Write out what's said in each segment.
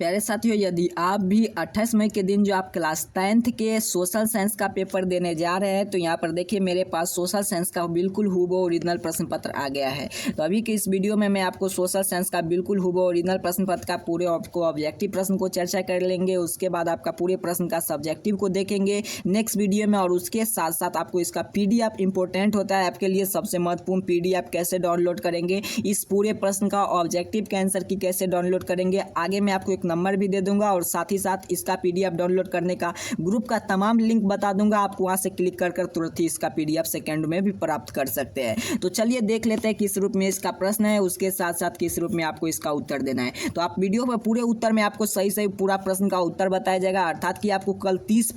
प्यारे साथियों, यदि आप भी 28 मई के दिन जो आप क्लास 10th के सोशल साइंस का पेपर देने जा रहे हैं, तो यहाँ पर देखिए मेरे पास सोशल साइंस का बिल्कुल हूबहू ओरिजिनल प्रश्न पत्र आ गया है। तो अभी के इस वीडियो में मैं आपको सोशल साइंस का बिल्कुल हूबहू ओरिजिनल प्रश्न पत्र का पूरे आपको ऑब्जेक्टिव प्रश्न को चर्चा कर लेंगे। उसके बाद आपका पूरे प्रश्न का सब्जेक्टिव को देखेंगे नेक्स्ट वीडियो में, और उसके साथ साथ आपको इसका PDF इंपॉर्टेंट होता है आपके लिए सबसे महत्वपूर्ण PDF कैसे डाउनलोड करेंगे, इस पूरे प्रश्न का ऑब्जेक्टिव के आंसर की कैसे डाउनलोड करेंगे, आगे मैं आपको एक नंबर भी दे दूंगा और साथ ही साथ इसका PDF डाउनलोड करने का ग्रुप का तमाम लिंक बता दूंगा। आप वहां से क्लिक कर तुरंत ही इसका PDF सेकंड में भी प्राप्त कर सकते हैं। तो चलिए देख लेते हैं किस रूप में इसका प्रश्न है, उसके साथ साथ किस रूप में आपको इसका उत्तर देना है। तो आप वीडियो पर पूरे उत्तर में आपको सही सही पूरा प्रश्न का उत्तर बताया जाएगा, अर्थात कि आपको कल 25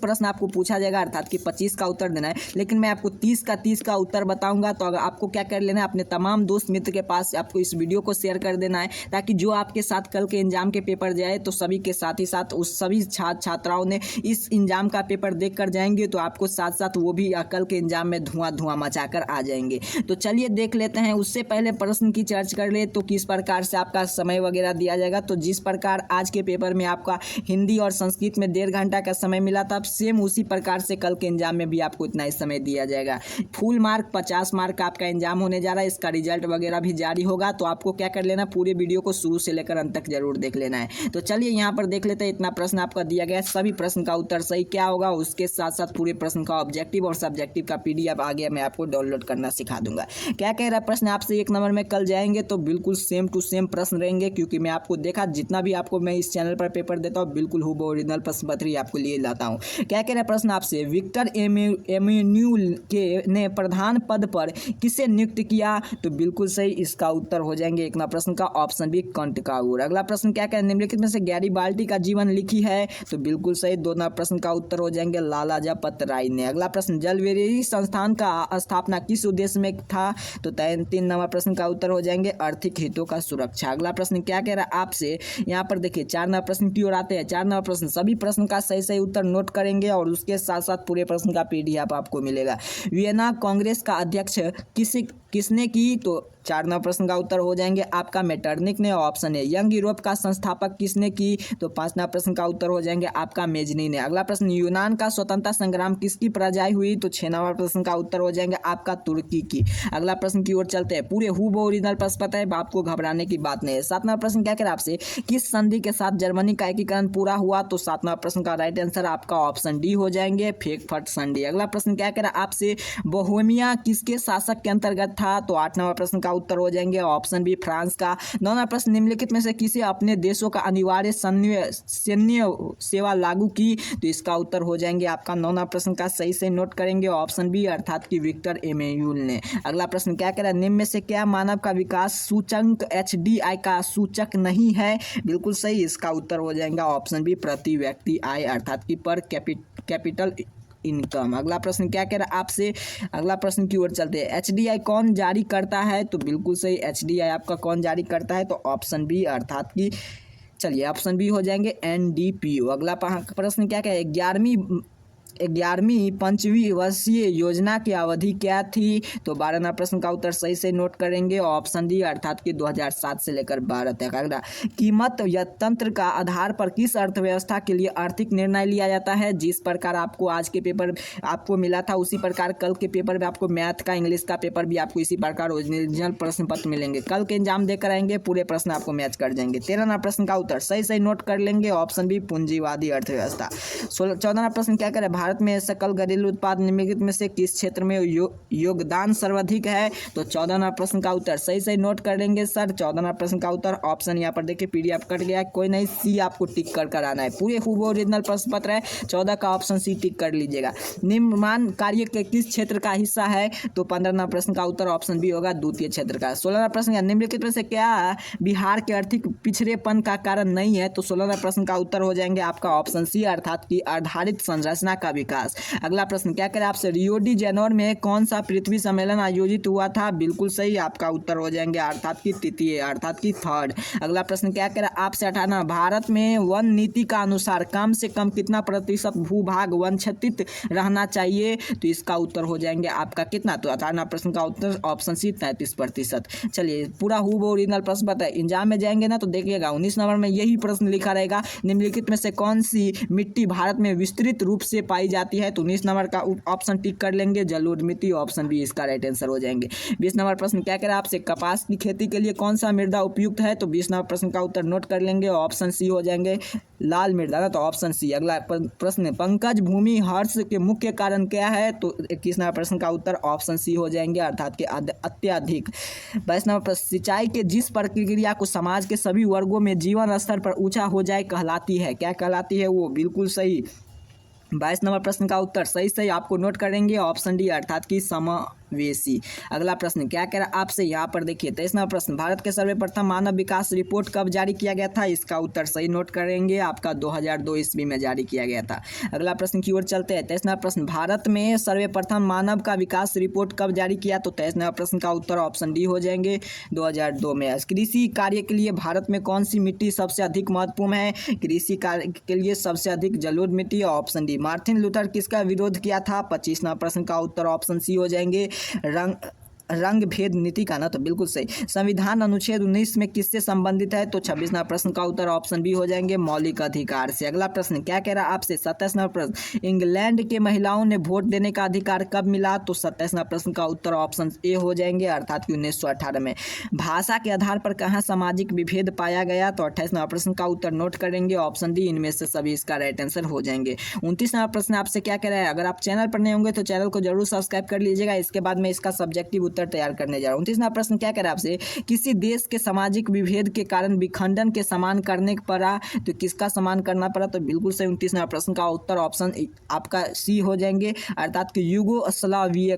प्रश्न आपको पूछा जाएगा, अर्थात कि 25 का उत्तर देना है, लेकिन मैं आपको 30 का उत्तर बताऊंगा। तो अगर आपको क्या कर लेना है, अपने तमाम दोस्त मित्र के पास आपको इस वीडियो को शेयर कर देना है, ताकि जो आपके साथ कल के एग्जाम के पेपर जाए तो सभी के साथ ही साथ उस सभी छात्राओं ने इस एग्जाम का पेपर देख कर जाएंगे, तो आपको साथ साथ वो भी कल के एग्जाम में धुआं मचाकर आ जाएंगे। तो चलिए देख लेते हैं। उससे पहले प्रश्न की चर्चा कर ले तो किस प्रकार से आपका समय वगैरह दिया जाएगा। तो जिस प्रकार आज के पेपर में आपका हिंदी और संस्कृत में 1.5 घंटा का समय मिला था, सेम उसी प्रकार से कल के एग्जाम में भी आपको इतना ही समय दिया जाएगा। फुल मार्क 50 मार्क का आपका एग्जाम होने जा रहा है। इसका रिजल्ट वगैरह भी जारी होगा, तो आपको क्या कर लेना, पूरे वीडियो को शुरू से लेकर अंत तक जरूर देख लेना है। तो चलिए यहाँ पर देख लेते हैं। इतना प्रश्न आपका दिया गया है, सभी प्रश्न का उत्तर सही क्या होगा, उसके साथ साथ पूरे प्रश्न का ऑब्जेक्टिव और सब्जेक्टिव का PDF आगे मैं आपको डाउनलोड करना सिखा दूंगा। क्या कह रहा है प्रश्न आपसे, 1 नंबर में कल जाएंगे तो बिल्कुल सेम टू सेम प्रश्न रहेंगे, क्योंकि मैं आपको देखा जितना भी आपको मैं इस चैनल पर पेपर देता हूँ बिल्कुल हूबहू ओरिजिनल प्रश्न पत्र ही आपको लिए लाता हूँ। क्या कह रहा है प्रश्न आपसे, विक्टर एमेन्यूल ने प्रधान पद पर किसे नियुक्त किया। तो बिल्कुल सही इसका उत्तर हो जाएंगे 1 नंबर प्रश्न का ऑप्शन बी कंटकाउर। अगला प्रश्न क्या कह, निम्नलिखित में से गैरीबाल्डी का जीवन लिखी है। तो बिल्कुल सही 2 नंबर प्रश्न का उत्तर हो जाएंगे लाला लाजपत राय ने। अगला प्रश्न, जलविद्युत संस्थान का स्थापना किस उद्देश्य में था। तो 3 नंबर प्रश्न का उत्तर हो जाएंगे आर्थिक हितों का सुरक्षा। अगला प्रश्न क्या कह रहा है आपसे, यहाँ पर देखिए 4 नंबर प्रश्न की ओर आते हैं। 4 नंबर प्रश्न सभी प्रश्न का सही उत्तर नोट करेंगे और उसके साथ साथ पूरे प्रश्न का PDF आपको मिलेगा। वियना कांग्रेस का अध्यक्ष किसने की। तो 4 नंबर प्रश्न का उत्तर हो जाएंगे आपका मेटरनिक ने, ऑप्शन है। यंग यूरोप का संस्थापक किसने की। तो 5 नंबर प्रश्न का उत्तर हो जाएंगे आपका मेजनी ने। अगला प्रश्न, यूनान का स्वतंत्रता संग्राम किसकी पराजय हुई। तो 6 नंबर प्रश्न का उत्तर हो जाएंगे आपका तुर्की की। अगला प्रश्न की ओर चलते हैं। पूरे हूबहू ओरिजिनल प्रश्न पता है, आपको घबराने की बात नहीं है। 7 नंबर प्रश्न क्या कह रहा है आपसे, किस संधि के साथ जर्मनी का एकीकरण पूरा हुआ। तो 7 नंबर प्रश्न का राइट आंसर आपका ऑप्शन डी हो जाएंगे, फ्रैंकफर्ट संधि। अगला प्रश्न क्या कह रहा है आपसे, बोहेमिया किसके शासक के अंतर्गत था। तो 8 नंबर प्रश्न का उत्तर हो जाएंगे ऑप्शन बी फ्रांस का। 9 नंबर प्रश्न, निम्नलिखित में से किसे अपने देशों का अनिवार्य सैन्य सेवा लागू की। तो इसका उत्तर हो जाएंगे आपका 9 नंबर प्रश्न का सही से नोट करेंगे ऑप्शन बी, अर्थात कि विक्टर एमेन्यूल ने। अगला प्रश्न क्या कह रहा है, निम्न में से क्या मानव का विकास सूचकांक HDI का सूचक नहीं है। बिल्कुल सही इसका उत्तर हो जाएगा ऑप्शन बी, प्रति व्यक्ति आय, अर्थात कि पर कैपिटल इनकम। अगला प्रश्न क्या कह रहा है आपसे, अगला प्रश्न की ओर चलते हैं। HDI कौन जारी करता है। तो बिल्कुल सही HDI आपका कौन जारी करता है। तो ऑप्शन बी, अर्थात कि चलिए ऑप्शन बी हो जाएंगे NDPO। अगला प्रश्न क्या कह, 11वीं पंचवर्षीय योजना की अवधि क्या थी। तो 12 नंबर प्रश्न का उत्तर सही से नोट करेंगे ऑप्शन डी, अर्थात कि 2007 से लेकर 12 तक। अगला, कीमत या तंत्र का आधार पर किस अर्थव्यवस्था के लिए आर्थिक निर्णय लिया जाता है। जिस प्रकार आपको आज के पेपर आपको मिला था, उसी प्रकार कल के पेपर में आपको मैथ का, इंग्लिश का पेपर भी आपको इसी प्रकार ओरिजिनल प्रश्न पत्र मिलेंगे। कल के एग्जाम देकर आएंगे, पूरे प्रश्न आपको मैच कर जाएंगे। 13 नंबर प्रश्न का उत्तर सही नोट कर लेंगे ऑप्शन बी, पूंजीवादी अर्थव्यवस्था। 14 नंबर प्रश्न क्या करें, भारत में सकल घरेलू उत्पाद निम्नलिखित में से किस क्षेत्र में योगदान सर्वाधिक है। तो 14 नंबर प्रश्न का उत्तर सही नोट कर लेंगे सर। 14 नंबर प्रश्न का उत्तर ऑप्शन यहाँ पर देखिए PDF कट गया, कोई नहीं, सी आपको टिक कर आना है। पूरे हूबहू ओरिजिनल प्रश्न पत्र है, 14 का ऑप्शन सी टिक कर लीजिएगा। निर्माण कार्य के किस क्षेत्र का हिस्सा है। तो 15 नंबर प्रश्न का उत्तर ऑप्शन बी होगा, द्वितीय क्षेत्र का। 16 नंबर प्रश्न, निम्नलिखित में से क्या बिहार के आर्थिक पिछड़ेपन का कारण नहीं है। तो 16 नंबर प्रश्न का उत्तर हो जाएंगे आपका ऑप्शन सी, अर्थात कि आधारित संरचना का विकास। अगला प्रश्न क्या करें आपसे, रियो डी जेनेरो में कौन सा पृथ्वी सम्मेलन आयोजित हुआ था? बिल्कुल सही, आपका उत्तर हो जाएंगे अर्थात की तृतीय, अर्थात की थर्ड। अगला प्रश्न क्या करें आपसे 58, भारत में वन नीति का अनुसार कम से कम कितना प्रतिशत भूभाग वन क्षतित रहना चाहिए? तो इसका उत्तर हो जाएंगे आपका कितना? तो 58 प्रश्न का उत्तर ऑप्शन सी 33%। चलिए पूरा हूबहू ओरिजिनल प्रश्न पता है, एग्जाम में जाएंगे ना तो देखिएगा 19 नंबर में यही प्रश्न लिखा रहेगा, निम्नलिखित में से कौन सी मिट्टी भारत में विस्तृत रूप से पाई जाती है? तो 19 नंबर का ऑप्शन टिक कर लेंगे, जलोढ़ मिट्टी, ऑप्शन बी इसका राइट आंसर हो जाएंगे। 20 नंबर प्रश्न क्या करें आपसे, कपास की खेती के लिए कौन सा मृदा उपयुक्त है? तो 20 नंबर प्रश्न का उत्तर नोट कर लेंगे, ऑप्शन सी हो जाएंगे लाल मृदा ना, तो ऑप्शन सी। अगला प्रश्न, पंकज भूमि हर्ष के मुख्य कारण क्या है? तो 21 नंबर प्रश्न का उत्तर ऑप्शन सी हो जाएंगे अर्थात के अत्यधिक। 22 नंबर प्रश्न, सिंचाई के जिस प्रक्रिया को समाज के सभी वर्गों में जीवन स्तर पर ऊंचा हो जाए कहलाती है? क्या कहलाती है वो? बिल्कुल सही, 22 नंबर प्रश्न का उत्तर सही आपको नोट करेंगे, ऑप्शन डी अर्थात की समावेशी। अगला प्रश्न क्या कह रहा है आपसे, यहाँ पर देखिए 23 नंबर प्रश्न, भारत के सर्वप्रथम मानव विकास रिपोर्ट कब जारी किया गया था? इसका उत्तर सही नोट करेंगे, आपका 2002 ईस्वी में जारी किया गया था। अगला प्रश्न की ओर चलते हैं, 23 नंबर प्रश्न, भारत में सर्वप्रथम मानव का विकास रिपोर्ट कब जारी किया? तो 23 नंबर प्रश्न का उत्तर ऑप्शन डी हो जाएंगे 2002 में। कृषि कार्य के लिए भारत में कौन सी मिट्टी सबसे अधिक महत्वपूर्ण है? कृषि कार्य के लिए सबसे अधिक जलोढ़ मिट्टी, ऑप्शन डी। मार्टिन लूथर किसका विरोध किया था? 25 नंबर प्रश्न का उत्तर ऑप्शन सी हो जाएंगे रंग भेद नीति का ना, तो बिल्कुल सही। संविधान अनुच्छेद 19 में किससे संबंधित है? तो 26 नंबर प्रश्न का उत्तर ऑप्शन बी हो जाएंगे मौलिक अधिकार से। अगला प्रश्न क्या कह रहा है आपसे, 27 नंबर प्रश्न, इंग्लैंड के महिलाओं ने वोट देने का अधिकार कब मिला? तो 27 नंबर प्रश्न का उत्तर ऑप्शन ए हो जाएंगे अर्थात कि 1918 में। भाषा के आधार पर कहाँ सामाजिक विभेद पाया गया? तो 28 नंबर प्रश्न का उत्तर नोट करेंगे, ऑप्शन डी इनमें से सभी इसका राइट आंसर हो जाएंगे। 29 नंबर प्रश्न आपसे क्या कह रहा है, अगर आप चैनल पर नए होंगे तो चैनल को जरूर सब्सक्राइब कर लीजिएगा, इसके बाद में इसका सब्जेक्टिव उत्तर तैयार करने जा रहा हूं। 29वां प्रश्न क्या कह रहा है आपसे, किसी देश के सामाजिक विभेद के कारण विखंडन के समान करने पड़ा? तो किसका समान करना पड़ा? तो बिल्कुल सही 29वां प्रश्न का उत्तर ऑप्शन आपका सी हो जाएंगे अर्थात कि यूगोस्लाविया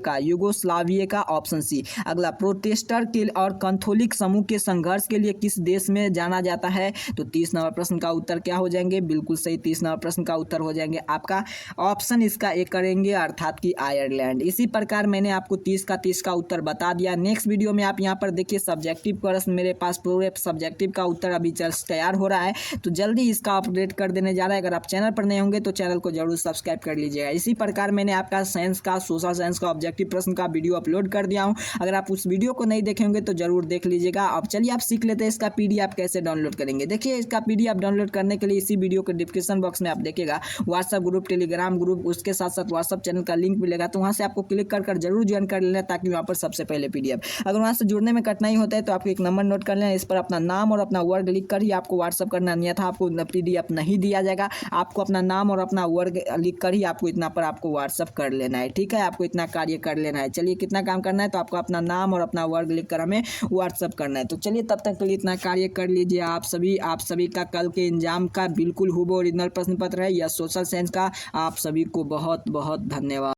का ऑप्शन सी। अगला, प्रोटेस्टर के और कैथोलिक समूह के संघर्ष के लिए किस देश में जाना जाता है? तो 30 नंबर प्रश्न का उत्तर क्या हो जाएंगे? बिल्कुल सही 30 नंबर प्रश्न का उत्तर हो जाएंगे आपका ऑप्शन इसका ए करेंगे अर्थात कि आयरलैंड। इसी प्रकार मैंने आपको 30 का उत्तर बता दिया। नेक्स्ट वीडियो में आप यहाँ पर देखिए सब्जेक्टिव प्रश्न, मेरे पास पूरे सब्जेक्टिव का उत्तर अभी तैयार हो रहा है, तो जल्दी इसका अपडेट कर देने जा रहा है। अगर आप चैनल पर नए होंगे तो चैनल को जरूर सब्सक्राइब कर लीजिएगा। इसी प्रकार मैंने आपका साइंस का, सोशल साइंस का ऑब्जेक्टिव प्रश्न का वीडियो अपलोड कर दिया हूँ, अगर आप उस वीडियो को नहीं देखे होंगे तो जरूर देख लीजिएगा। अब चलिए आप सीख लेते हैं इसका PDF कैसे डाउनलोड करेंगे। देखिए इसका PDF डाउनलोड करने के लिए इसी वीडियो के डिस्क्रिप्शन बॉक्स में आप देखिएगा व्हाट्सएप ग्रुप, टेलीग्राम ग्रुप, उसके साथ साथ व्हाट्सएप चैनल का लिंक मिलेगा, तो वहाँ से आपको क्लिक कर जरूर ज्वाइन कर लेना ताकि वहाँ पर सबसे पहले PDF, अगर वहाँ से जुड़ने में कठिनाई होता है तो आपको एक नंबर नोट कर लेना, इस पर अपना नाम और अपना वर्ग लिख कर ही आपको व्हाट्सअप करना, अन्यथा आपको PDF नहीं दिया जाएगा। आपको अपना नाम और अपना वर्ग लिख कर ही आपको इतना पर आपको व्हाट्सअप कर लेना है, ठीक है, आपको इतना कार्य कर लेना है। चलिए कितना काम करना है, तो आपको अपना नाम और अपना वर्ग लिख कर हमें व्हाट्सअप करना है। तो चलिए तब तक के लिए इतना कार्य कर लीजिए आप सभी का कल के एग्जाम का बिल्कुल हूबहू ओरिजिनल प्रश्न पत्र है, यह सोशल साइंस का। आप सभी को बहुत बहुत धन्यवाद।